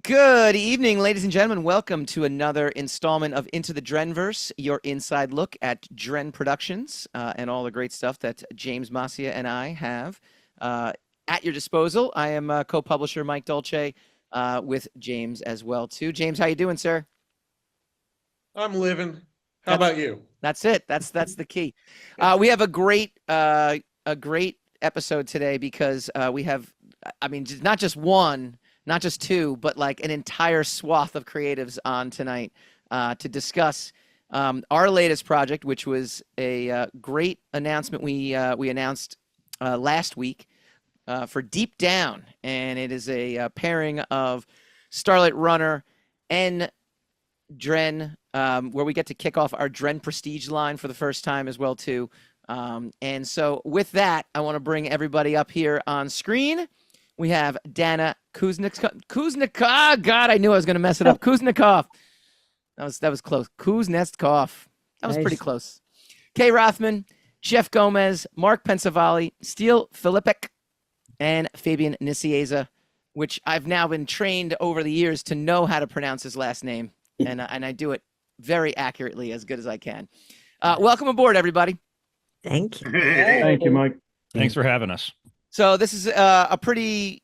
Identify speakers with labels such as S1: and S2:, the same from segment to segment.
S1: Good evening, ladies and gentlemen. Welcome to another installment of Into the Drenverse, your inside look at Dren Productions and all the great stuff that James Mascia and I have at your disposal. I am co-publisher Mike Dolce with James as well too. James, how you doing, sir?
S2: I'm living. How
S1: That's
S2: about you?
S1: that's it. That's the key. We have a great episode today because we have, I mean, not just one, not just two, but like an entire swath of creatives on tonight to discuss our latest project, which was a great announcement we announced last week for Deep Down, and it is a pairing of Starlight Runner and Dren, where we get to kick off our Dren Prestige line for the first time as well too. And so with that, I want to bring everybody up here on screen. We have Dana Kuznikov. God, I knew I was going to mess it up. Kuznikov. That was close. Kuznetsov. That was pretty close. Kay Rothman, Jeff Gomez, Mark Pensavalli, Steele Filipek, and Fabian Nicieza, which I've now been trained over the years to know how to pronounce his last name, and I do it very accurately, as good as I can. Welcome aboard, everybody.
S3: Thank you.
S4: Thank you, Mike.
S5: Thanks for having us.
S1: So this is a pretty,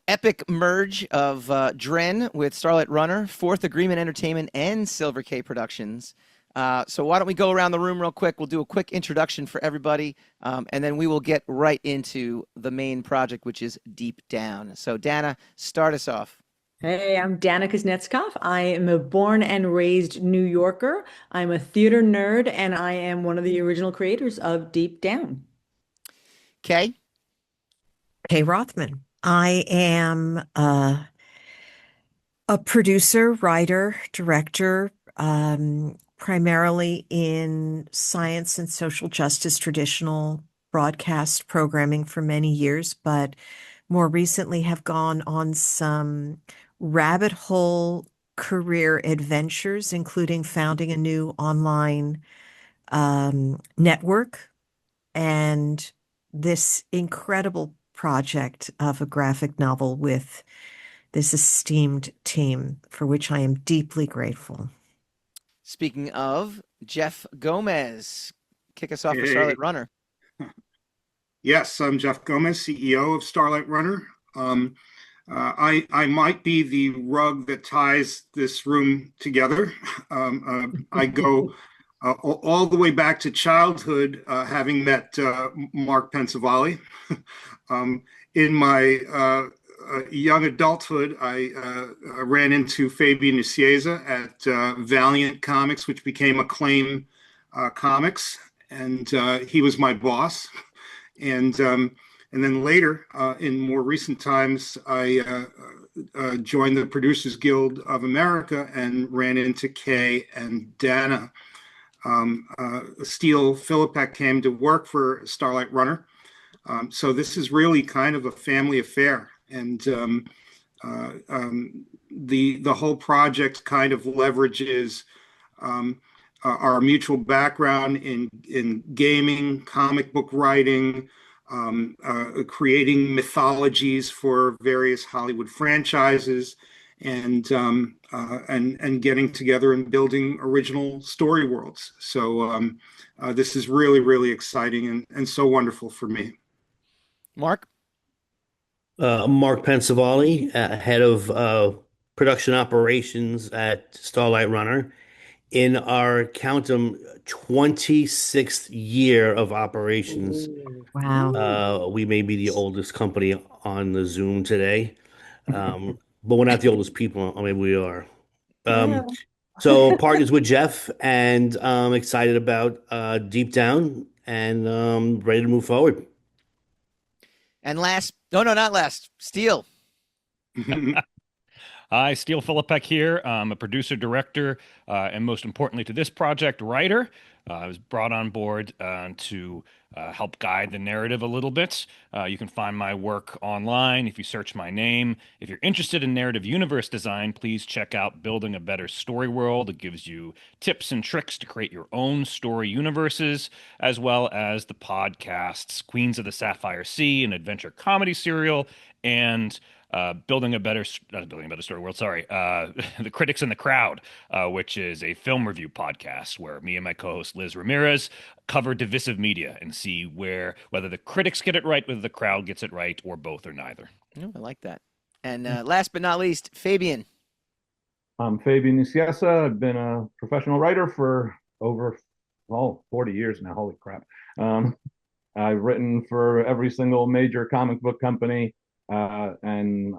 S1: epic merge of Dren with Starlight Runner, Fourth Agreement Entertainment, and Silver K Productions. So why don't we go around the room real quick? We'll do a quick introduction for everybody, and then we will get right into the main project, which is Deep Down. So Dana, start us off.
S3: Hey, I'm Dana Kuznetsov. I am a born and raised New Yorker. I'm a theater nerd, and I am one of the original creators of Deep Down.
S1: Kay?
S4: Kay Rothman. I am a producer, writer, director, primarily in science and social justice traditional broadcast programming for many years, but more recently have gone on some rabbit hole career adventures, including founding a new online network and this incredible project of a graphic novel with this esteemed team, for which I am deeply grateful.
S1: Speaking of, Jeff Gomez, kick us off with Starlight Runner.
S6: Yes, I'm Jeff Gomez, CEO of Starlight Runner. I might be the rug that ties this room together. I go all the way back to childhood, having met Mark Pensavalli. In my young adulthood, I ran into Fabian Nicieza at Valiant Comics, which became Acclaim Comics, and he was my boss. And then later, in more recent times, I joined the Producers Guild of America and ran into Kay and Dana. Steele Filipek came to work for Starlight Runner. So this is really kind of a family affair. And the whole project kind of leverages our mutual background in gaming, comic book writing, creating mythologies for various Hollywood franchises, and getting together and building original story worlds. So this is really, really exciting and so wonderful for me.
S1: Mark?
S7: Mark Pensavalli, head of production operations at Starlight Runner. In our count 26th year of operations.
S3: Wow.
S7: We may be the oldest company on the Zoom today, but we're not the oldest people. I mean, we are. So partners with Jeff, and excited about Deep Down, and ready to move forward.
S1: And last, no, not last, Steele.
S5: Hi, Steele Filipek here. I'm a producer, director, and most importantly to this project, writer. I was brought on board to help guide the narrative a little bit. You can find my work online if you search my name. If you're interested in narrative universe design, please check out Building a Better Story World. It gives you tips and tricks to create your own story universes, as well as the podcasts Queens of the Sapphire Sea, an adventure comedy serial, and Building a Better, not Building a Better Story World, sorry, The Critics in the Crowd, which is a film review podcast where me and my co-host Liz Ramirez cover divisive media and see whether the critics get it right, whether the crowd gets it right, or both or neither.
S1: Oh, I like that. And last but not least, Fabian.
S8: I'm Fabian Nicieza. I've been a professional writer for over 40 years now. Holy crap. I've written for every single major comic book company and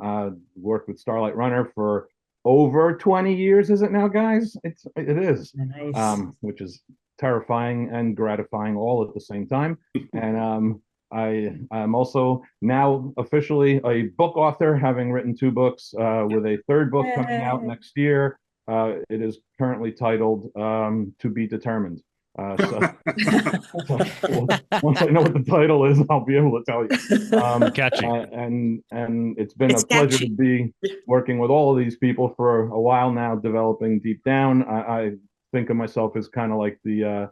S8: worked with Starlight Runner for over 20 years. Is it now, guys? It is.
S3: Nice.
S8: Which is terrifying and gratifying all at the same time. And I'm also now officially a book author, having written 2 books with a 3rd book coming out next year. It is currently titled To Be Determined. So once I know what the title is, I'll be able to tell you.
S5: Catchy.
S8: And it's been
S4: It's
S8: a pleasure
S4: catchy.
S8: to be working with all of these people for a while now, developing Deep Down. I think of myself as kind of like the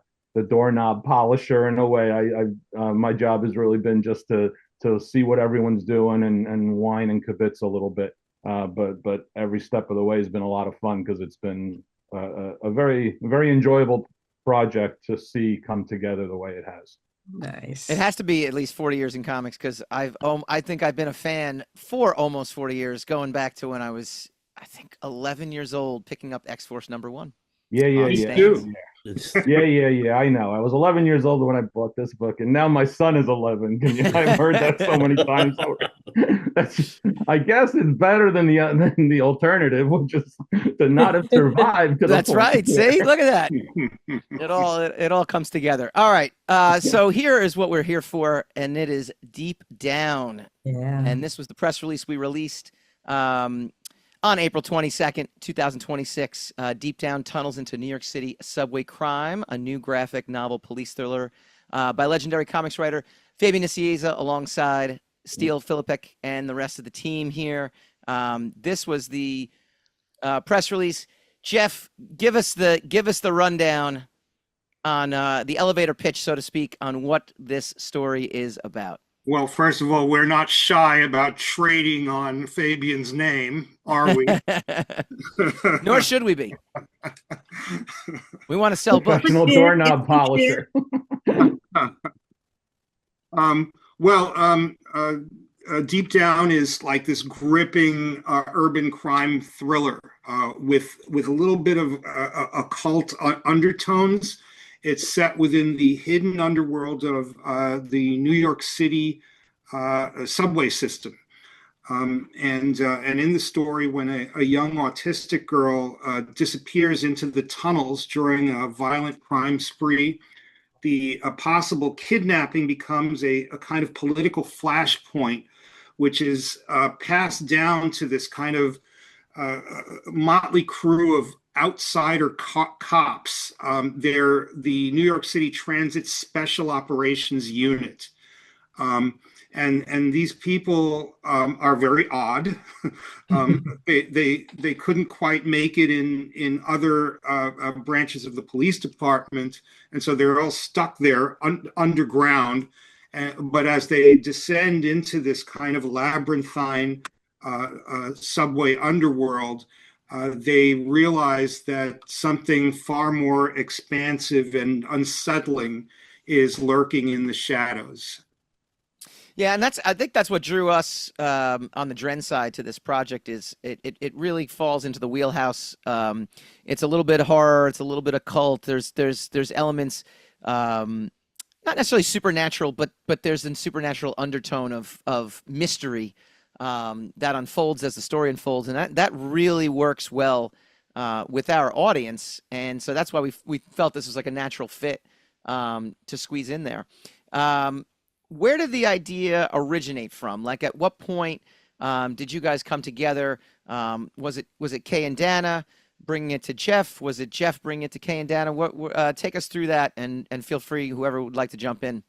S8: doorknob polisher in a way. My job has really been just to see what everyone's doing and whine and kibitz a little bit. But every step of the way has been a lot of fun because it's been a very, very enjoyable project to see come together the way it has.
S3: Nice.
S1: It has to be at least 40 years in comics because I think I've been a fan for almost 40 years, going back to when I was, I think, 11 years old, picking up X-Force #1.
S8: Yeah. Yeah. I know. I was 11 years old when I bought this book, and now my son is 11. I've heard that so many times. I guess it's better than the alternative, which is to not have survived.
S1: That's right. See, look at that. It all comes together. All right. So here is what we're here for, and it is Deep Down.
S3: Yeah.
S1: And this was the press release we released on April 22nd, 2026. Deep Down tunnels into New York City subway crime, a new graphic novel police thriller by legendary comics writer Fabian Nicieza alongside Steele Philippik and the rest of the team here. This was the press release. Jeff, give us the rundown on the elevator pitch, so to speak, on what this story is about.
S6: Well, first of all, we're not shy about trading on Fabian's name, are we?
S1: Nor should we be. We want to sell books.
S8: Professional doorknob polisher.
S6: Deep Down is like this gripping urban crime thriller with a little bit of occult undertones. It's set within the hidden underworld of the New York City subway system. And in the story, when a young autistic girl disappears into the tunnels during a violent crime spree, the possible kidnapping becomes a kind of political flashpoint, which is passed down to this kind of motley crew of outsider cops. They're the New York City Transit Special Operations Unit. And these people are very odd. They couldn't quite make it in other branches of the police department, and so they're all stuck there underground. But as they descend into this kind of labyrinthine subway underworld, they realize that something far more expansive and unsettling is lurking in the shadows.
S1: Yeah, and I think that's what drew us on the Dren side to this project. Is it really falls into the wheelhouse. It's a little bit of horror, it's a little bit of cult. There's elements, not necessarily supernatural, but there's a supernatural undertone of mystery that unfolds as the story unfolds, and that really works well with our audience. And so that's why we felt this was like a natural fit to squeeze in there. Where did the idea originate from? Like, at what point did you guys come together? Was it Kay and Dana bringing it to Jeff? Was it Jeff bringing it to Kay and Dana? Take us through that, and feel free, whoever would like to jump in.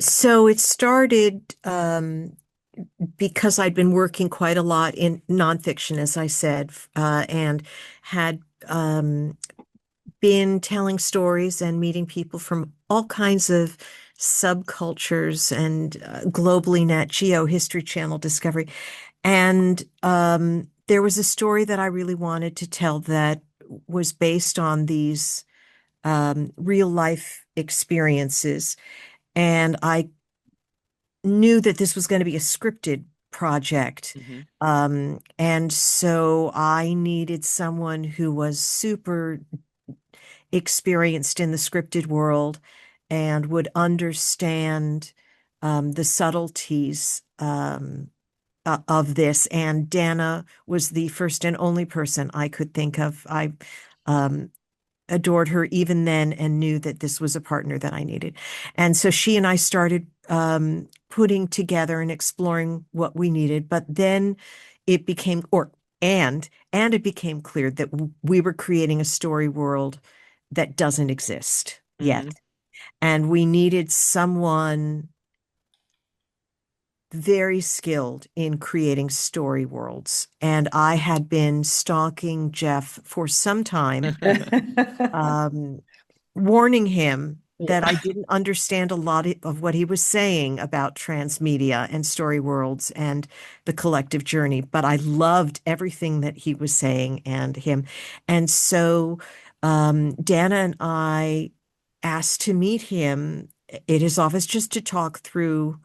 S4: So it started because I'd been working quite a lot in nonfiction, as I said, and had been telling stories and meeting people from all kinds of subcultures and globally Nat Geo, History Channel, Discovery. And there was a story that I really wanted to tell that was based on these real life experiences. And I knew that this was going to be a scripted project. And so I needed someone who was super experienced in the scripted world and would understand the subtleties of this. And Dana was the first and only person I could think of. I adored her even then and knew that this was a partner that I needed. And so she and I started putting together and exploring what we needed. But then it became, and it became clear that we were creating a story world that doesn't exist yet. And we needed someone very skilled in creating story worlds. And I had been stalking Jeff for some time, warning him that I didn't understand a lot of what he was saying about transmedia and story worlds and the collective journey, but I loved everything that he was saying and him. And so Dana and I asked to meet him at his office just to talk through,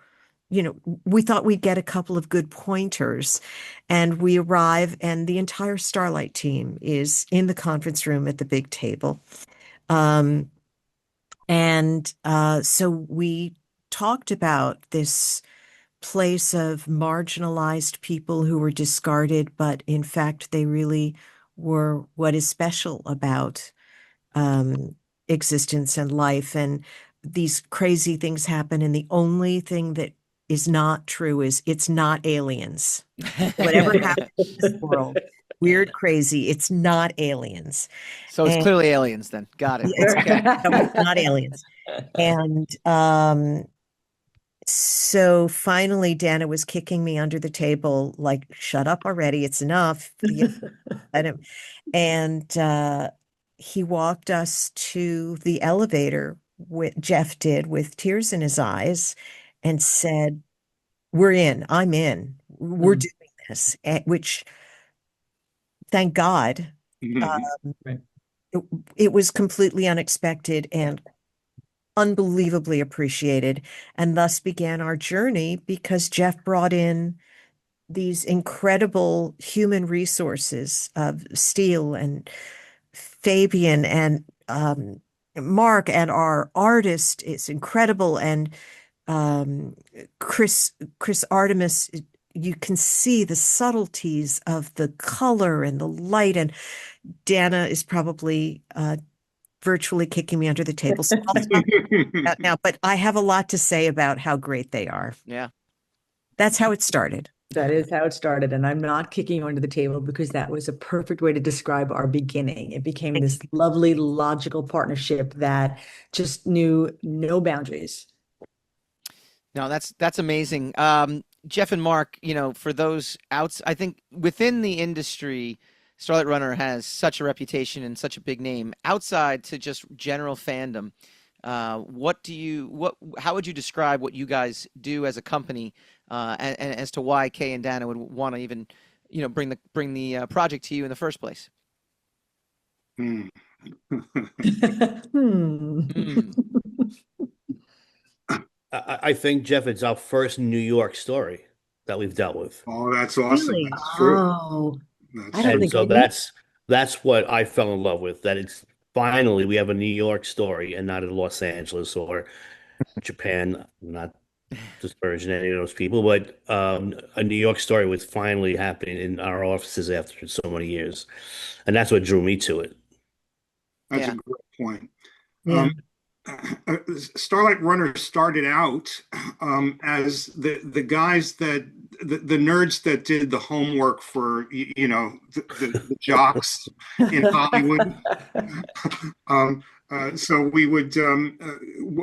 S4: we thought we'd get a couple of good pointers. And we arrive, and the entire Starlight team is in the conference room at the big table. So we talked about this place of marginalized people who were discarded, but in fact, they really were what is special about existence and life. And these crazy things happen, and the only thing that is not true is it's not aliens. Whatever happens in this world, weird, crazy, it's not aliens.
S1: So it's clearly aliens then. Got it.
S4: It's not aliens. And so finally, Dana was kicking me under the table, like, shut up already, it's enough. And he walked us to the elevator, Jeff did, with tears in his eyes, and said, we're in, I'm in, we're doing this, which, thank God, it was completely unexpected and unbelievably appreciated, and thus began our journey, because Jeff brought in these incredible human resources of Steele and Fabian and Mark, and our artist is incredible, and Chris Artemis. You can see the subtleties of the color and the light, and Dana is probably virtually kicking me under the table. So I'll stop now, but I have a lot to say about how great they are.
S1: Yeah.
S4: That's how it started.
S3: That is how it started. And I'm not kicking you under the table, because that was a perfect way to describe our beginning. It became this lovely, logical partnership that just knew no boundaries.
S1: No, that's amazing. Jeff and Mark, for those outs, I think within the industry, Starlight Runner has such a reputation and such a big name. Outside to just general fandom, how would you describe what you guys do as a company, and as to why Kay and Dana would want to even, bring the project to you in the first place?
S7: I think, Jeff, it's our first New York story that we've dealt with.
S6: Oh, that's awesome.
S3: Really?
S6: That's true.
S3: Oh, I don't
S7: And
S3: think
S7: so
S3: I knew.
S7: that's what I fell in love with, that it's finally we have a New York story and not in Los Angeles or Japan. Not disparaging any of those people, but a New York story was finally happening in our offices after so many years. And that's what drew me to it.
S6: That's a great point.
S3: Yeah.
S6: Starlight Runner started out as the guys that the nerds that did the homework for the jocks in Hollywood. So we would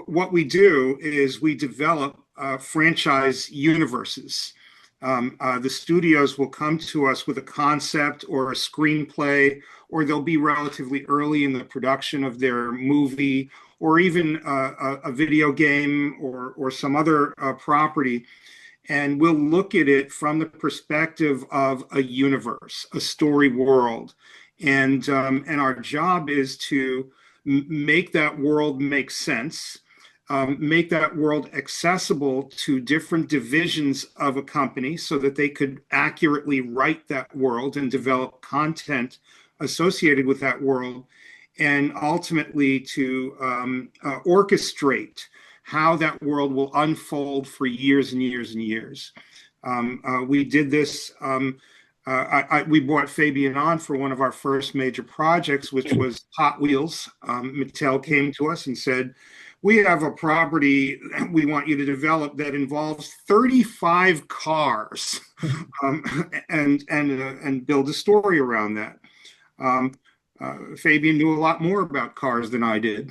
S6: what we do is we develop franchise universes. The studios will come to us with a concept or a screenplay, or they'll be relatively early in the production of their movie, or even a video game or some other property. and we'll look at it from the perspective of a universe, a story world. And our job is to make that world make sense, make that world accessible to different divisions of a company so that they could accurately write that world and develop content associated with that world, and ultimately to orchestrate how that world will unfold for years and years and years. We did this. We brought Fabian on for one of our first major projects, which was Hot Wheels. Mattel came to us and said, "We have a property we want you to develop that involves 35 cars, and build a story around that." Fabian knew a lot more about cars than I did.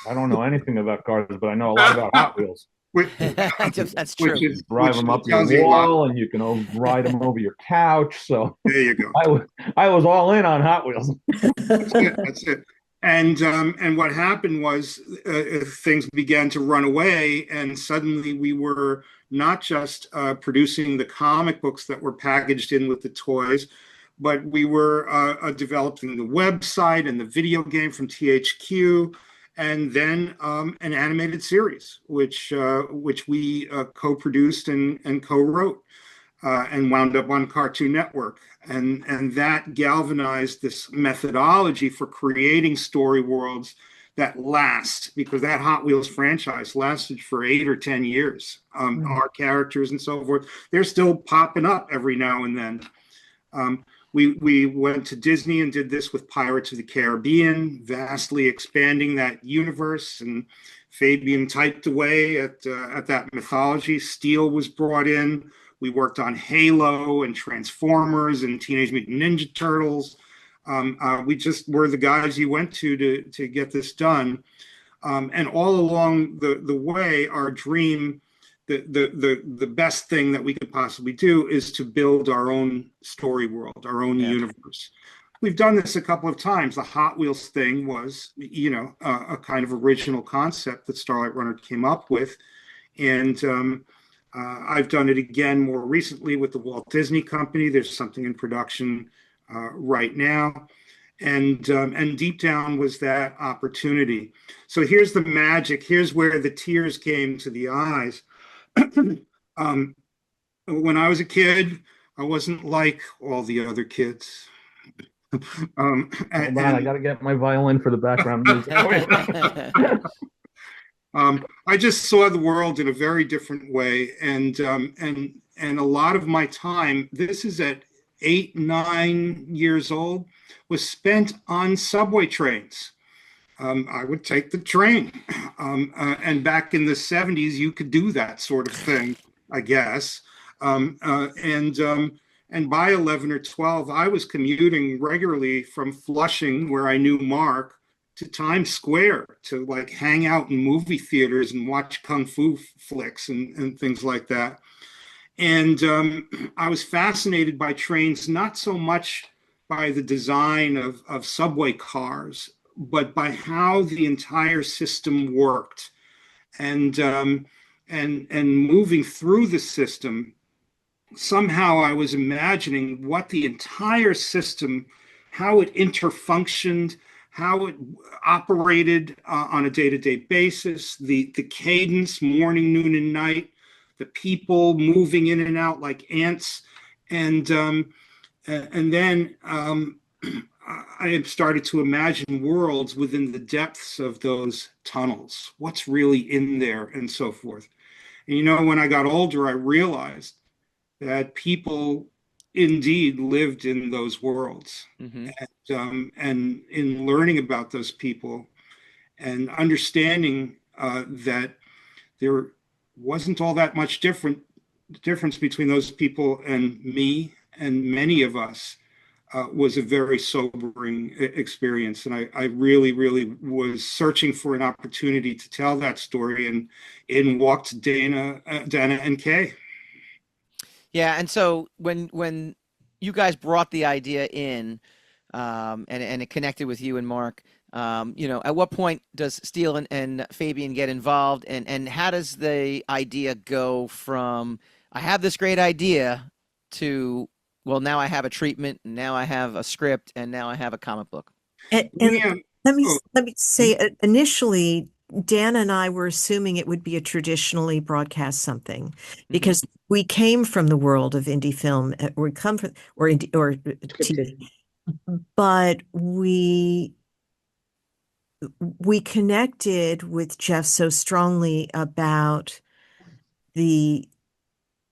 S8: I don't know anything about cars, but I know a lot about Hot Wheels.
S1: That's true.
S8: You drive them up your wall, and you can ride them over your couch. So
S6: there you go.
S8: I was all in on Hot Wheels.
S6: That's it. And what happened was things began to run away, and suddenly we were not just producing the comic books that were packaged in with the toys, but we were developing the website and the video game from THQ, and then an animated series, which we co-produced and co-wrote, and wound up on Cartoon Network. And that galvanized this methodology for creating story worlds that last, because that Hot Wheels franchise lasted for 8 or 10 years. Our characters and so forth, they're still popping up every now and then. We went to Disney and did this with Pirates of the Caribbean, vastly expanding that universe. And Fabian typed away at that mythology. Steel was brought in. We worked on Halo and Transformers and Teenage Mutant Ninja Turtles. We just were the guys you went to get this done. And all along the way, our dream, the best thing that we could possibly do is to build our own story world, our own universe. We've done this a couple of times. The Hot Wheels thing was, a kind of original concept that Starlight Runner came up with. And I've done it again more recently with the Walt Disney Company. There's something in production right now. And Deep Down was that opportunity. So here's the magic. Here's where the tears came to the eyes. When I was a kid, I wasn't like all the other kids.
S8: Hold on, I got to get my violin for the background music.
S6: I just saw the world in a very different way, and a lot of my time, this is at 8, 9 years old, was spent on subway trains. I would take the train. And back in the 70s, you could do that sort of thing, I guess. And by 11 or 12, I was commuting regularly from Flushing, where I knew Mark, to Times Square to like hang out in movie theaters and watch kung fu flicks and things like that. And I was fascinated by trains, not so much by the design of subway cars, but by how the entire system worked, and moving through the system. Somehow I was imagining what the entire system, how it interfunctioned, how it operated on a day-to-day basis, the cadence, morning, noon, and night, the people moving in and out like ants, and then I had started to imagine worlds within the depths of those tunnels, what's really in there, and so forth. And when I got older, I realized that people indeed lived in those worlds. Mm-hmm. And in learning about those people and understanding that there wasn't all that much difference between those people and me and many of us, was a very sobering experience. And I really, really was searching for an opportunity to tell that story, and in walked Dana and Kay.
S1: Yeah, and so when you guys brought the idea in, and it connected with you and Mark, at what point does Steele and Fabian get involved, and how does the idea go from I have this great idea to, well, now I have a treatment, and now I have a script, and now I have a comic book.
S4: And
S6: Yeah. Oh,
S4: let me say, initially, Dan and I were assuming it would be a traditionally broadcast something because we came from the world of indie film, or we come from or indie or TV, but we connected with Jeff so strongly about the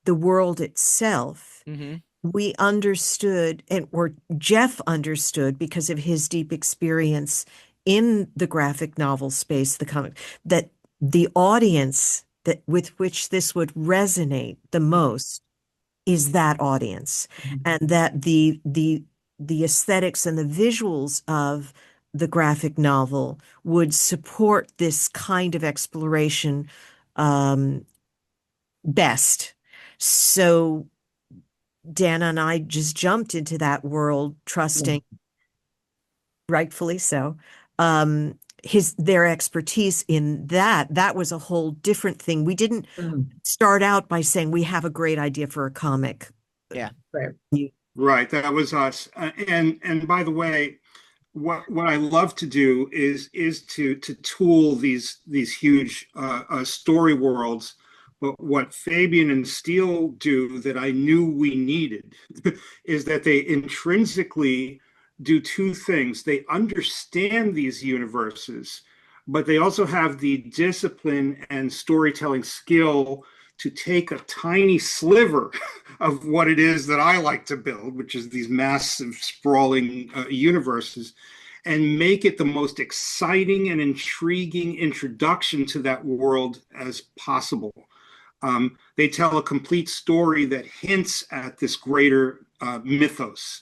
S4: world itself.
S1: Mm-hmm.
S4: We understood, or Jeff understood because of his deep experience in the graphic novel space, the comic, that the audience that with which this would resonate the most is that audience, and that the aesthetics and the visuals of the graphic novel would support this kind of exploration best. So Dana and I just jumped into that world, trusting, rightfully so, their expertise in that. That was a whole different thing. We didn't start out by saying we have a great idea for a comic.
S1: Yeah.
S6: right. That was us. And by the way, what I love to do is to tool these huge story worlds. But what Fabian and Steele do that I knew we needed is that they intrinsically do two things. They understand these universes, but they also have the discipline and storytelling skill to take a tiny sliver of what it is that I like to build, which is these massive, sprawling universes, and make it the most exciting and intriguing introduction to that world as possible. They tell a complete story that hints at this greater mythos.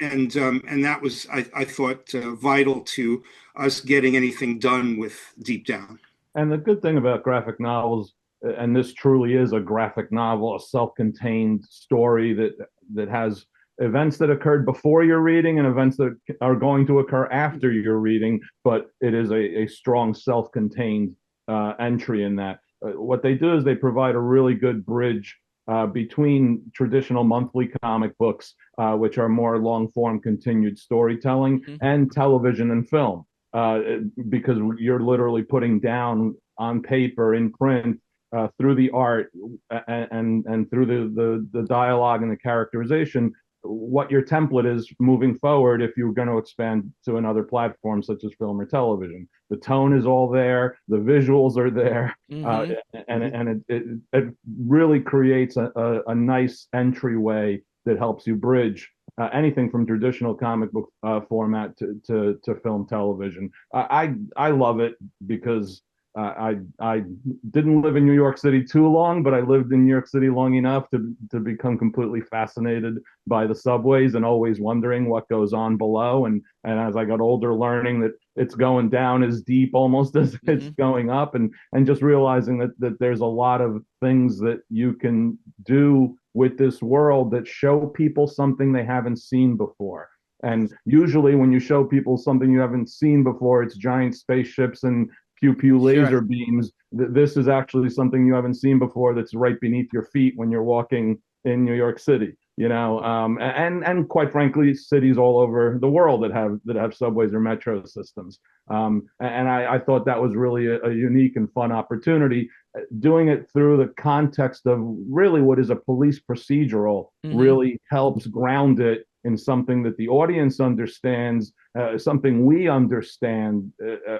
S6: And that was, I thought, vital to us getting anything done with Deep Down.
S8: And the good thing about graphic novels, and this truly is a graphic novel, a self-contained story that has events that occurred before you're reading and events that are going to occur after you're reading, but it is a strong self-contained entry in that. What they do is they provide a really good bridge between traditional monthly comic books, which are more long-form continued storytelling, and television and film, because you're literally putting down on paper, in print, through the art and through the dialogue and the characterization, what your template is moving forward if you're going to expand to another platform such as film or television. The tone is all there, the visuals are there, and it really creates a nice entryway that helps you bridge anything from traditional comic book format to film television. I love it because I didn't live in New York City too long, but I lived in New York City long enough to become completely fascinated by the subways and always wondering what goes on below. And as I got older, learning that it's going down as deep almost as it's going up, and just realizing that there's a lot of things that you can do with this world that show people something they haven't seen before. And usually when you show people something you haven't seen before, it's giant spaceships and pew pew laser beams. This is actually something you haven't seen before that's right beneath your feet when you're walking in New York City, and quite frankly, cities all over the world that have subways or metro systems. And I thought that was really a unique and fun opportunity. Doing it through the context of really what is a police procedural really helps ground it in something that the audience understands, something we understand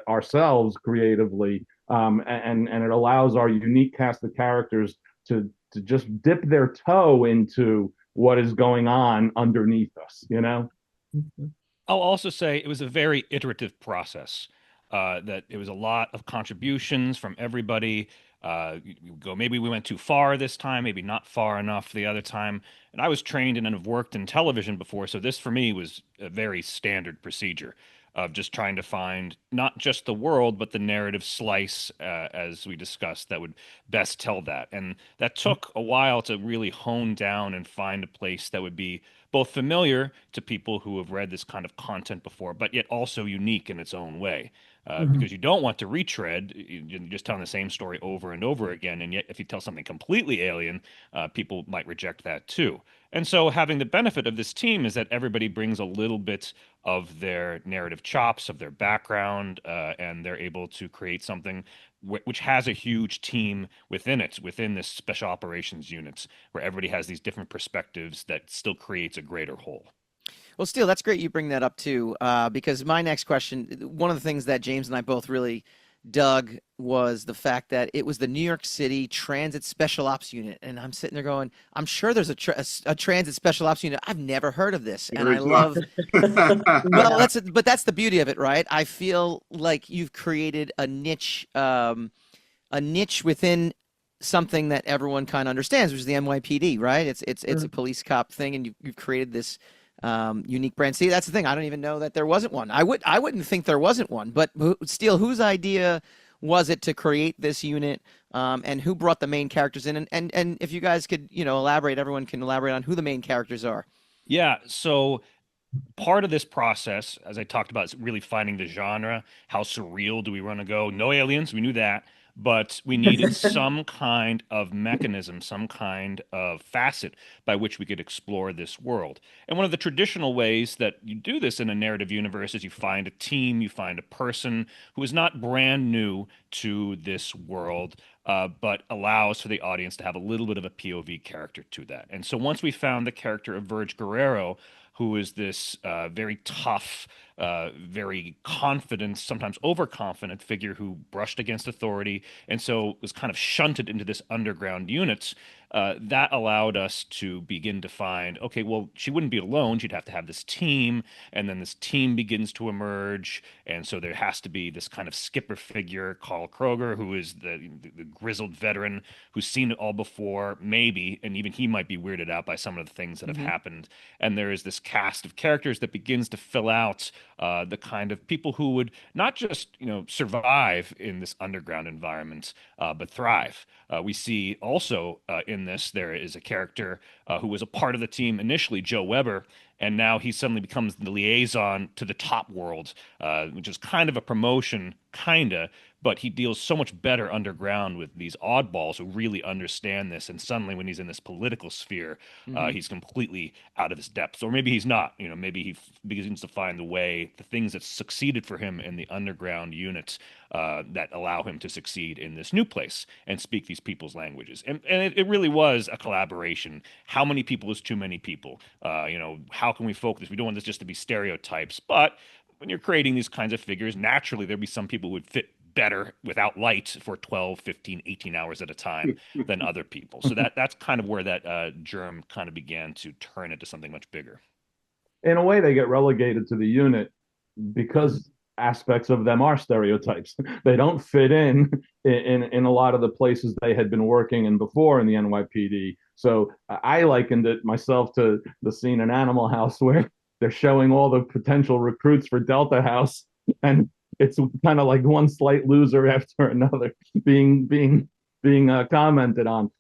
S8: ourselves creatively, and it allows our unique cast of characters to just dip their toe into what is going on underneath us,
S5: I'll also say it was a very iterative process. That it was a lot of contributions from everybody. Maybe we went too far this time, maybe not far enough the other time. And I was trained and have worked in television before, so this for me was a very standard procedure of just trying to find not just the world, but the narrative slice, as we discussed, that would best tell that. And that took a while to really hone down and find a place that would be both familiar to people who have read this kind of content before, but yet also unique in its own way. because you don't want to retread. You're just telling the same story over and over again. And yet, if you tell something completely alien, people might reject that too. And so, having the benefit of this team is that everybody brings a little bit of their narrative chops, of their background, and they're able to create something which has a huge team within it, within this special operations units, where everybody has these different perspectives that still creates a greater whole.
S1: Well, Steele, that's great you bring that up too, because my next question, one of the things that James and I both really dug was the fact that it was the New York City Transit Special Ops Unit, and I'm sitting there going, I'm sure there's a Transit Special Ops Unit. I've never heard of this, and I love. Well, that's the beauty of it, right? I feel like you've created a niche within something that everyone kind of understands, which is the NYPD, right? It's a police cop thing, and you've created this unique brand. See, that's the thing. I don't even know that there wasn't one. I wouldn't think there wasn't one. But Steele, whose idea was it to create this unit, and who brought the main characters in? And if you guys could, elaborate, everyone can elaborate on who the main characters are.
S5: Yeah. So part of this process, as I talked about, is really finding the genre. How surreal do we want to go? No aliens, we knew that. But we needed some kind of mechanism, some kind of facet by which we could explore this world. And one of the traditional ways that you do this in a narrative universe is you find a team, you find a person who is not brand new to this world, but allows for the audience to have a little bit of a POV character to that. And so once we found the character of Verge Guerrero, who is this very tough, very confident, sometimes overconfident figure who brushed against authority and so was kind of shunted into this underground unit. That allowed us to begin to find, okay, well, she wouldn't be alone. She'd have to have this team, and then this team begins to emerge. And so there has to be this kind of skipper figure, Carl Kroger, who is the grizzled veteran who's seen it all before, maybe, and even he might be weirded out by some of the things that have happened. And there is this cast of characters that begins to fill out the kind of people who would not just, survive in this underground environment, but thrive. We see also in this, there is a character who was a part of the team initially, Joe Weber, and now he suddenly becomes the liaison to the top world, which is kind of a promotion, but he deals so much better underground with these oddballs who really understand this. And suddenly when he's in this political sphere, he's completely out of his depth. Or maybe he's not, maybe he begins to find the things that succeeded for him in the underground units that allow him to succeed in this new place and speak these people's languages. And it really was a collaboration. How many people is too many people? How can we focus? We don't want this just to be stereotypes, but when you're creating these kinds of figures, naturally there'd be some people who would fit better without light for 12, 15, 18 hours at a time than other people. So that's kind of where that germ kind of began to turn into something much bigger.
S8: In a way, they get relegated to the unit because aspects of them are stereotypes. They don't fit in a lot of the places they had been working in before in the NYPD. So I likened it myself to the scene in Animal House where they're showing all the potential recruits for Delta House, and it's kind of like one slight loser after another being commented on.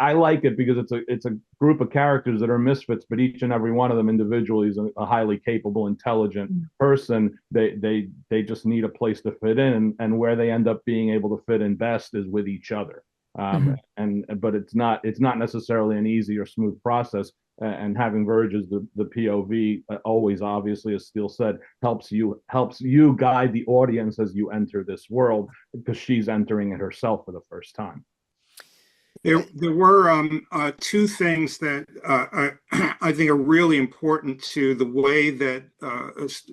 S8: I like it because it's a group of characters that are misfits, but each and every one of them individually is a highly capable, intelligent person. They just need a place to fit in, and where they end up being able to fit in best is with each other. But it's not necessarily an easy or smooth process. And having Verge as the POV always, obviously, as Steele said, helps you guide the audience as you enter this world, because she's entering it herself for the first time.
S6: There were two things that I think are really important to the way that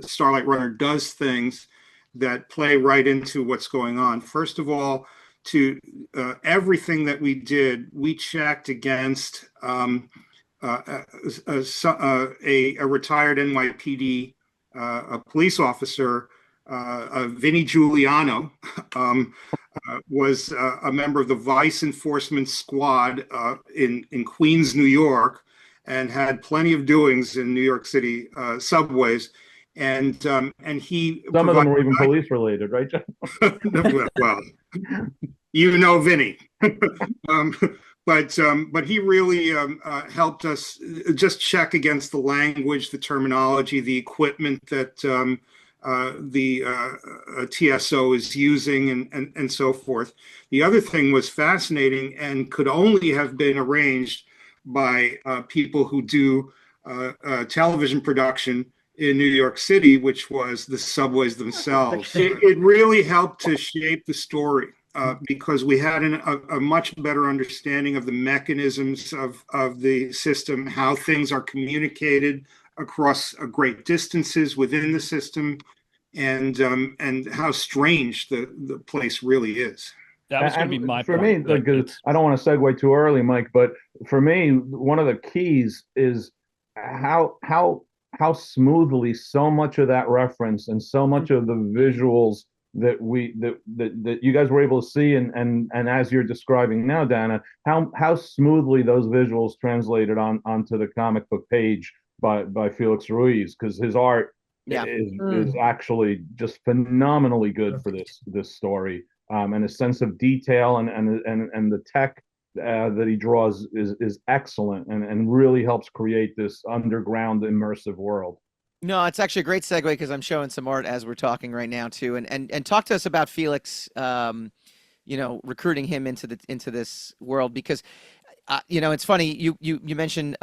S6: Starlight Runner does things that play right into what's going on. First of all, to everything that we did, we checked against a retired NYPD a police officer, Vinnie Giuliano, was a member of the Vice Enforcement Squad in Queens, New York, and had plenty of doings in New York City subways. And he
S8: some of them were even police related, right, John?
S6: Well, Vinny. But he really helped us just check against the language, the terminology, the equipment that the TSO is using and so forth. The other thing was fascinating and could only have been arranged by people who do television production in New York City, which was the subways themselves. It really helped to shape the story because we had a much better understanding of the mechanisms of the system, how things are communicated across great distances within the system, and how strange the place really is.
S5: That was going to be my
S8: for
S5: point.
S8: me, like, I don't want to segue too early, Mike, but for me, one of the keys is how smoothly so much of that reference and so much of the visuals that you guys were able to see and as you're describing now, Dana, how smoothly those visuals translated onto the comic book page by Felix Ruiz, because his art is actually just phenomenally good for this story. And a sense of detail and the tech that he draws is excellent and really helps create this underground immersive world.
S1: No, it's actually a great segue because I'm showing some art as we're talking right now too, and talk to us about Felix, recruiting him into this world because, it's funny you mentioned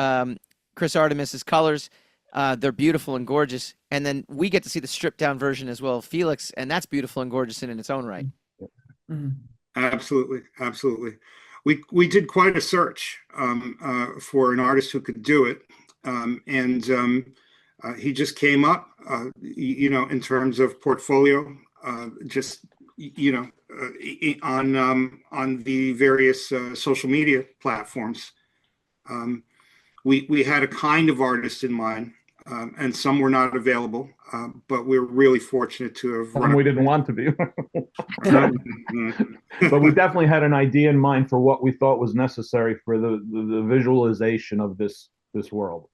S1: Chris Artemis's colors. They're beautiful and gorgeous, and then we get to see the stripped down version as well of Felix, and that's beautiful and gorgeous in its own right.
S6: Absolutely. We did quite a search for an artist who could do it, and he just came up, in terms of portfolio, on the various social media platforms. We had a kind of artist in mind. And some were not available, but we're really fortunate to have
S8: run. We didn't want to be, but we definitely had an idea in mind for what we thought was necessary for the visualization of this world.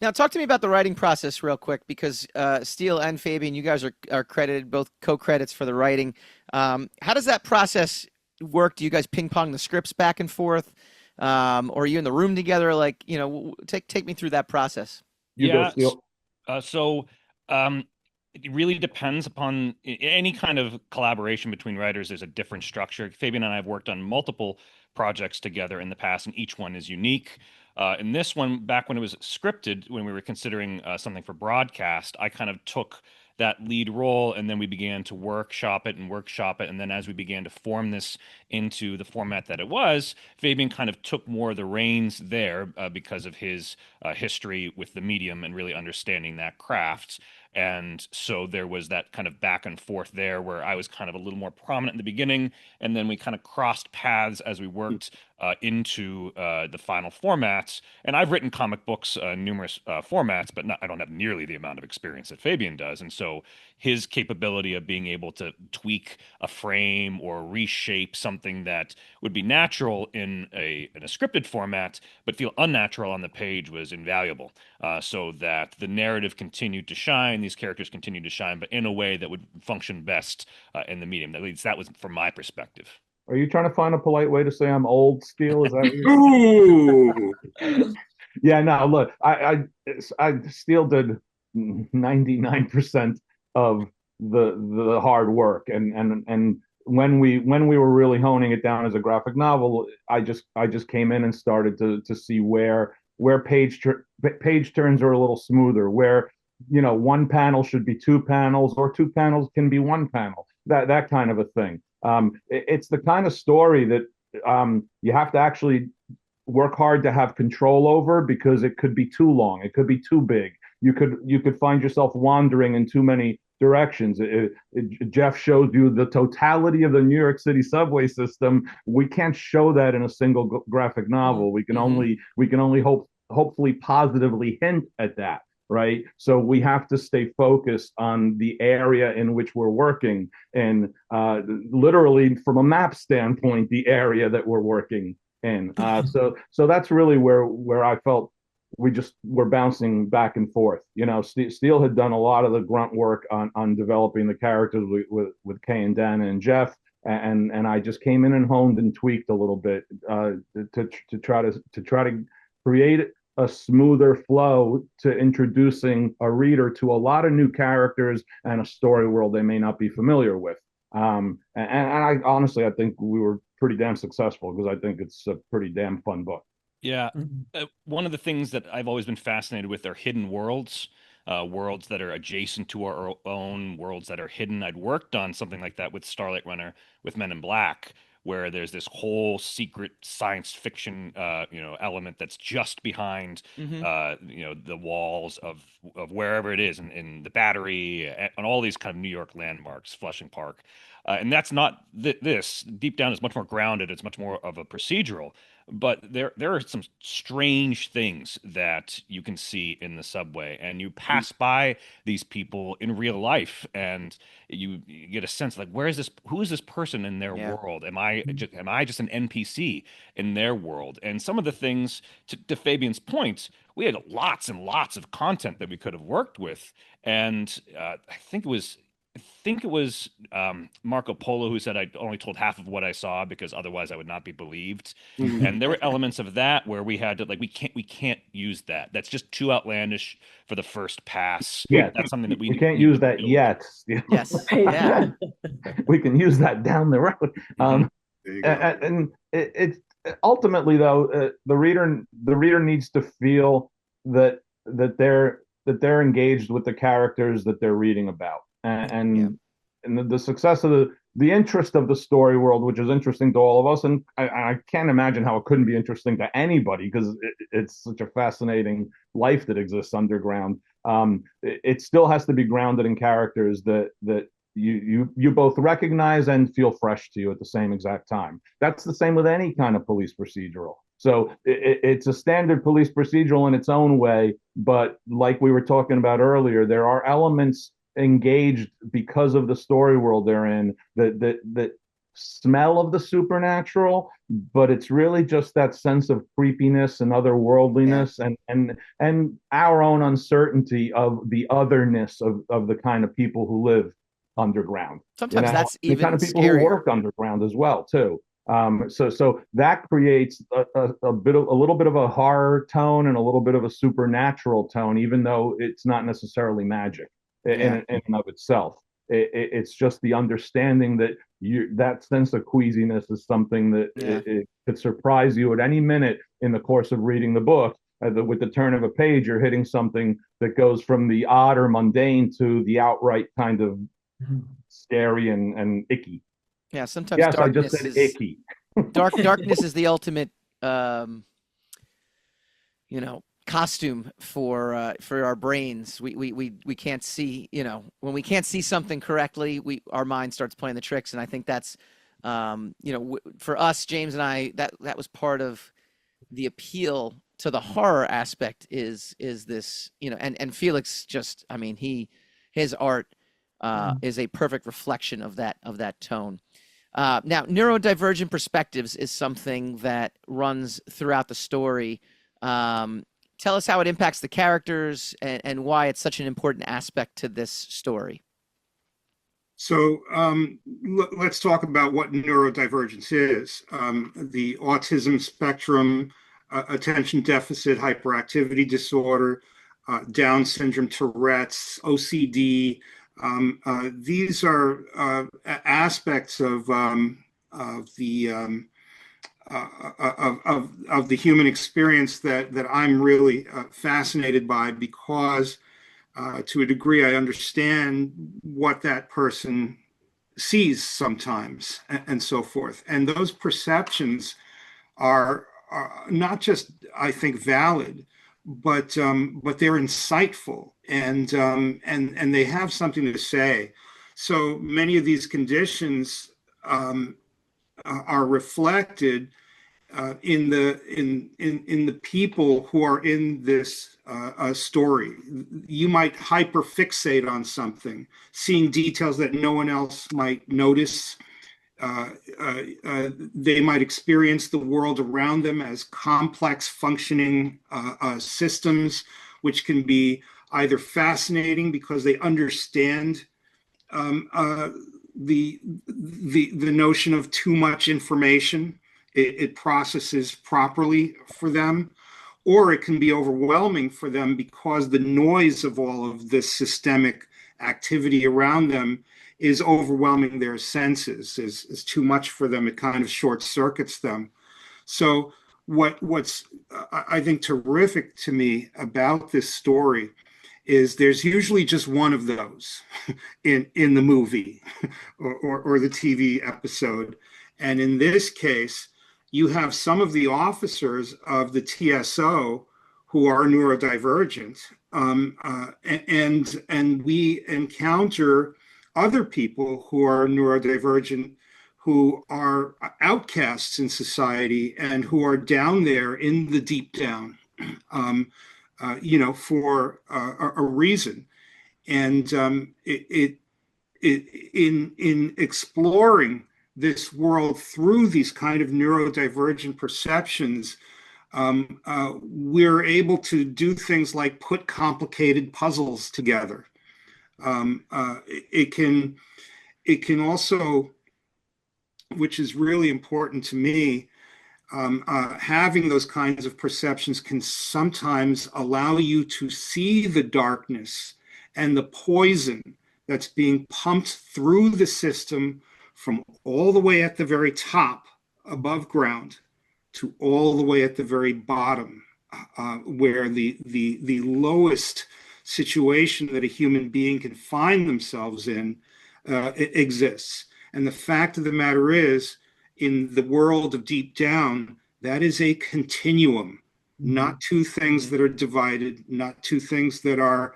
S1: Now, talk to me about the writing process real quick, because Steele and Fabian, you guys are credited, both co-credits for the writing. How does that process work? Do you guys ping pong the scripts back and forth? Or are you in the room together? Like, take me through that process.
S5: So it really depends upon any kind of collaboration between writers. There's a different structure. Fabian and I have worked on multiple projects together in the past, and each one is unique. In this one, back when it was scripted, when we were considering something for broadcast, I kind of took that lead role, and then we began to workshop it. And then as we began to form this into the format that it was, Fabian kind of took more of the reins there because of his history with the medium and really understanding that craft. And so there was that kind of back and forth there where I was kind of a little more prominent in the beginning, and then we kind of crossed paths as we worked into the final formats. And I've written comic books numerous formats, but I don't have nearly the amount of experience that Fabian does. And so his capability of being able to tweak a frame or reshape something that would be natural in a scripted format but feel unnatural on the page was invaluable, so that the narrative continued to shine, these characters continued to shine, but in a way that would function best in the medium. At least that was from my perspective.
S8: Are you trying to find a polite way to say I'm old, Steele? Is that Ooh. Yeah, no, look, I Steele did 99% of the hard work, and when we were really honing it down as a graphic novel, I just came in and started to see where page turns are a little smoother, where one panel should be two panels or two panels can be one panel, that kind of a thing. It's the kind of story that you have to actually work hard to have control over, because it could be too long, it could be too big. You could find yourself wandering in too many directions. Jeff showed you the totality of the New York City subway system. We can't show that in a single graphic novel. We can only hopefully positively hint at that, right? So we have to stay focused on the area in which we're working, and literally from a map standpoint, the area that we're working in. So that's really where I felt we just were bouncing back and forth. Steele had done a lot of the grunt work on developing the characters with Kay and Dana and Jeff, and I just came in and honed and tweaked a little bit to try to create a smoother flow to introducing a reader to a lot of new characters and a story world they may not be familiar with. And I honestly, I think we were pretty damn successful because I think it's a pretty damn fun book.
S5: Yeah. One of the things that I've always been fascinated with are hidden worlds, worlds that are adjacent to our own, worlds that are hidden. I'd worked on something like that with Starlight Runner, with Men in Black, where there's this whole secret science fiction, element that's just behind, the walls of wherever it is, in the Battery, and all these kind of New York landmarks, Flushing Park. And that's not this. Deep Down is much more grounded. It's much more of a procedural. But there are some strange things that you can see in the subway, and you pass by these people in real life, and you get a sense like, who is this person in their world? Am I just an NPC in their world? And some of the things, to Fabian's point, we had lots and lots of content that we could have worked with, and I think it was Marco Polo who said I only told half of what I saw because otherwise I would not be believed. And there were elements of that where we had to, like, we can't use that. That's just too outlandish for the first pass.
S8: Yeah,
S5: that's something that
S8: we can't use that yet.
S1: Yes. Yeah.
S8: We can use that down the road. And it's ultimately, though, the reader needs to feel that they're engaged with the characters that they're reading about. And the success of the interest of the story world, which is interesting to all of us, and I can't imagine how it couldn't be interesting to anybody because it's such a fascinating life that exists underground. It still has to be grounded in characters that you both recognize and feel fresh to you at the same exact time. That's the same with any kind of police procedural. So it's a standard police procedural in its own way, but like we were talking about earlier, there are elements engaged because of the story world they're in that smell of the supernatural, but it's really just that sense of creepiness and otherworldliness and our own uncertainty of the otherness of the kind of people who live underground.
S1: Sometimes that's even
S8: the kind of people
S1: scarier.
S8: who work underground as well too. So that creates a little bit of a horror tone and a little bit of a supernatural tone, even though it's not necessarily magic in and of itself. It's just the understanding that that sense of queasiness is something that it could surprise you at any minute in the course of reading the book. With the turn of a page, you're hitting something that goes from the odd or mundane to the outright kind of scary and icky.
S1: Yeah, sometimes
S8: yes, I
S1: darkness
S8: just said
S1: is
S8: icky.
S1: darkness is the ultimate, costume for our brains. We can't see, when we can't see something correctly, our mind starts playing the tricks. And I think that's, for us, James and I, that was part of the appeal to the horror aspect is this, and Felix just, I mean, his art is a perfect reflection of that tone. Now, neurodivergent perspectives is something that runs throughout the story. Tell us how it impacts the characters and why it's such an important aspect to this story.
S6: So let's talk about what neurodivergence is. The autism spectrum, attention deficit hyperactivity disorder, Down syndrome, Tourette's, OCD. These are aspects of the human experience that I'm really fascinated by because to a degree I understand what that person sees sometimes and so forth. And those perceptions are not just, I think, valid, but they're insightful and they have something to say. So many of these conditions are reflected in the people who are in this story. You might hyperfixate on something, seeing details that no one else might notice. They might experience the world around them as complex functioning systems, which can be either fascinating because they understand the notion of too much information. It processes properly for them, or it can be overwhelming for them because the noise of all of this systemic activity around them is overwhelming their senses, is too much for them. It kind of short circuits them. So what's I think terrific to me about this story is there's usually just one of those in the movie or the TV episode. And in this case, you have some of the officers of the TSO who are neurodivergent, and we encounter other people who are neurodivergent, who are outcasts in society and who are down there in the deep down, for a reason. And in exploring this world through these kind of neurodivergent perceptions, we're able to do things like put complicated puzzles together. It can also, which is really important to me, having those kinds of perceptions can sometimes allow you to see the darkness and the poison that's being pumped through the system from all the way at the very top above ground to all the way at the very bottom, where the lowest situation that a human being can find themselves in exists. And the fact of the matter is, in the world of deep down, that is a continuum, not two things that are divided, not two things that are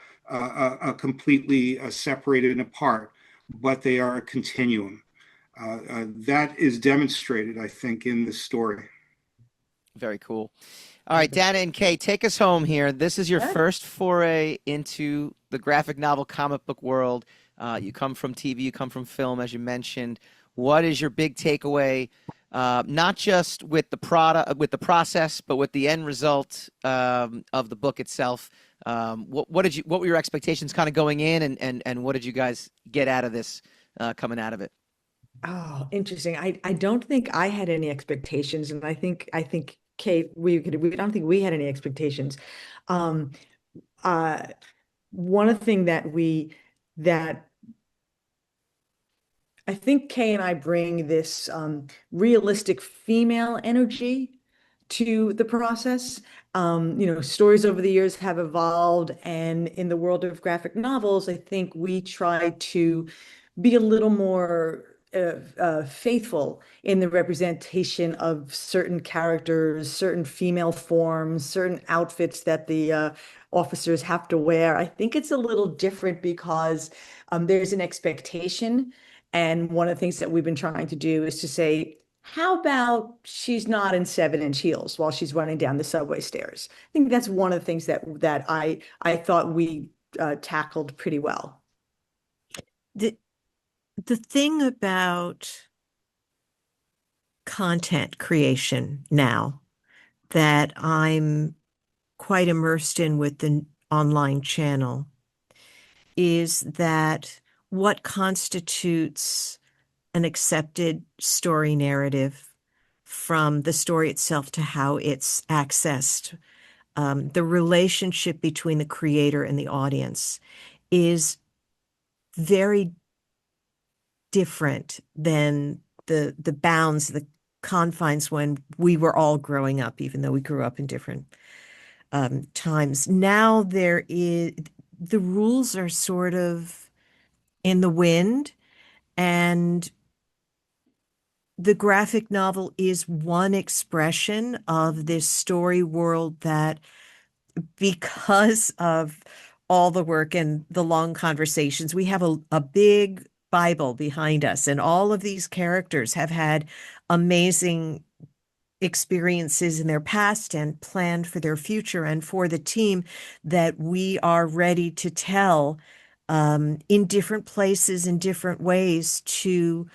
S6: completely separated and apart, but they are a continuum. That is demonstrated, I think, in this story.
S1: Very cool. All right, Dana and Kay, take us home here. This is your first foray into the graphic novel comic book world. You come from TV, you come from film, as you mentioned. What is your big takeaway, not just with the product, with the process, but with the end result of the book itself? What were your expectations kind of going in, and what did you guys get out of this coming out of it?
S3: Oh, interesting. I don't think I had any expectations, and I think Kate, we don't think we had any expectations. Um, One thing that I think Kay and I bring this realistic female energy to the process. Stories over the years have evolved, and in the world of graphic novels, I think we try to be a little more faithful in the representation of certain characters, certain female forms, certain outfits that the officers have to wear. I think it's a little different because there's an expectation. And one of the things that we've been trying to do is to say, how about she's not in 7-inch heels while she's running down the subway stairs? I think that's one of the things that I thought we tackled pretty well.
S4: The thing about content creation now that I'm quite immersed in with the online channel is that what constitutes an accepted story narrative, from the story itself to how it's accessed, the relationship between the creator and the audience is very different than the bounds, the confines when we were all growing up, even though we grew up in different times. Now the rules are sort of in the wind, and the graphic novel is one expression of this story world that, because of all the work and the long conversations, we have a big Bible behind us, and all of these characters have had amazing experiences in their past and planned for their future, and for the team that we are ready to tell in different places, in different ways, to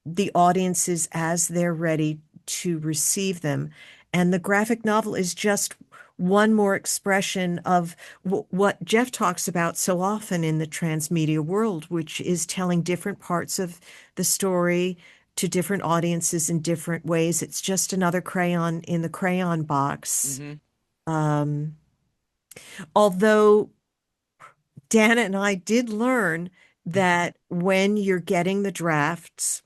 S4: the audiences as they're ready to receive them. And the graphic novel is just one more expression of what Jeff talks about so often in the transmedia world, which is telling different parts of the story to different audiences in different ways. It's just another crayon in the crayon box.
S1: Mm-hmm.
S4: Um, although Dana and I did learn that when you're getting the drafts,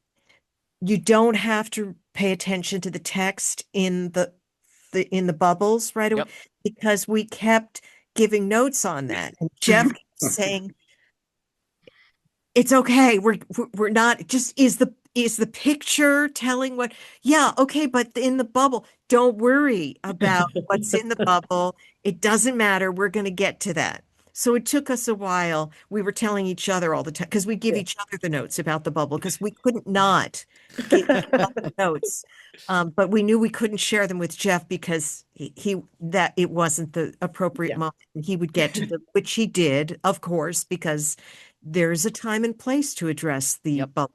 S4: you don't have to pay attention to the text in the bubbles right away
S1: Yep.
S4: because we kept giving notes on that. And Jeff kept saying, it's okay. We're not just is the picture telling what, yeah, okay, but in the bubble, don't worry about what's in the bubble. It doesn't matter. We're going to get to that. So it took us a while. We were telling each other all the time because we give each other the notes about the bubble because we couldn't not give each other the notes. But we knew we couldn't share them with Jeff because he that it wasn't the appropriate
S3: Yeah.
S4: moment. He would get to them, which he did, of course, because there's a time and place to address the bubble.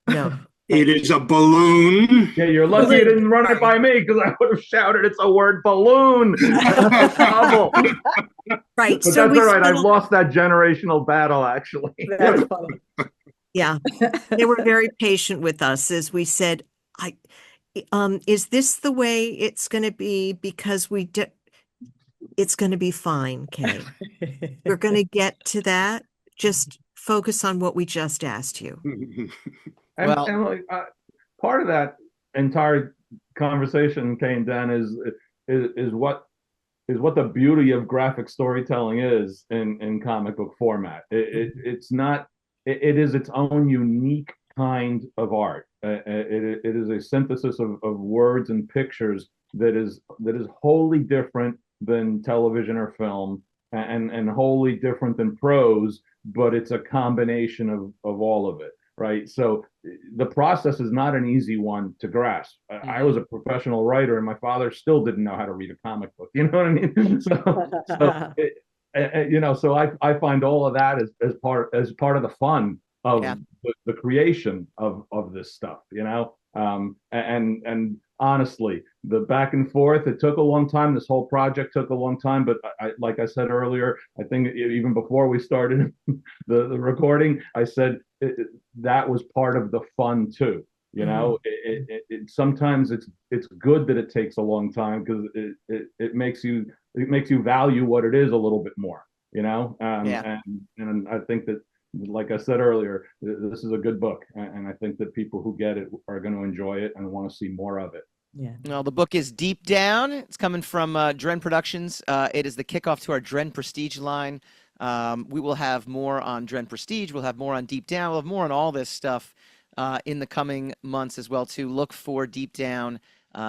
S4: No.
S6: It is a balloon.
S8: Yeah, you're lucky you didn't run it by me because I would have shouted, "It's a word balloon!" Bubble.
S4: Right.
S8: But
S4: So
S8: that's
S4: we
S8: all right.
S4: spent
S8: I've lost that generational battle, actually.
S3: That's funny.
S4: Yeah. They were very patient with us as we said, is this the way it's going to be? Because it's going to be fine, Kay. We're going to get to that. Just focus on what we just asked you.
S1: Well-
S8: And like, part of that entire conversation, Kay and Dan, is what the beauty of graphic storytelling is in comic book format. It's not. It is its own unique kind of art. It is a synthesis of words and pictures that is wholly different than television or film, and wholly different than prose. But it's a combination of all of it, right? So the process is not an easy one to grasp. I was a professional writer, and my father still didn't know how to read a comic book. You know what I mean? So I find all of that as part of the fun of the creation of this stuff. And honestly, the back and forth, it took a long time. This whole project took a long time, but like I said earlier, I think even before we started the recording, I said that was part of the fun too. Sometimes it's good that it takes a long time because it makes you value what it is a little bit more. And I think that, like I said earlier, this is a good book, and I think that people who get it are going to enjoy it and want to see more of it.
S3: Yeah.
S1: Well, the book is Deep Down. It's coming from Dren Productions. It is the kickoff to our Dren Prestige line. We will have more on Dren Prestige. We'll have more on Deep Down. We'll have more on all this stuff in the coming months as well, too. Look for Deep Down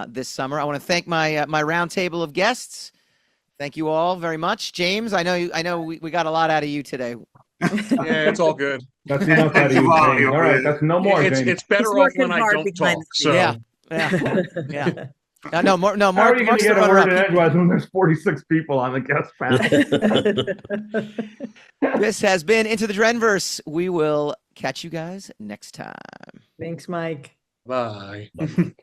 S1: this summer. I want to thank my round table of guests. Thank you all very much. James, I know we got a lot out of you today.
S2: Yeah, it's all good.
S8: That's enough out of you, James. All right, that's no more, James.
S2: It's better off when I don't talk. So
S1: Yeah. No, Mark.
S8: How are you going
S1: Mark's
S8: to
S1: the
S8: get a word in
S1: runner-up.
S8: edgewise when there's 46 people on the guest panel?
S1: This has been Into the Drenverse. We will catch you guys next time.
S3: Thanks, Mike.
S2: bye.
S7: Bye.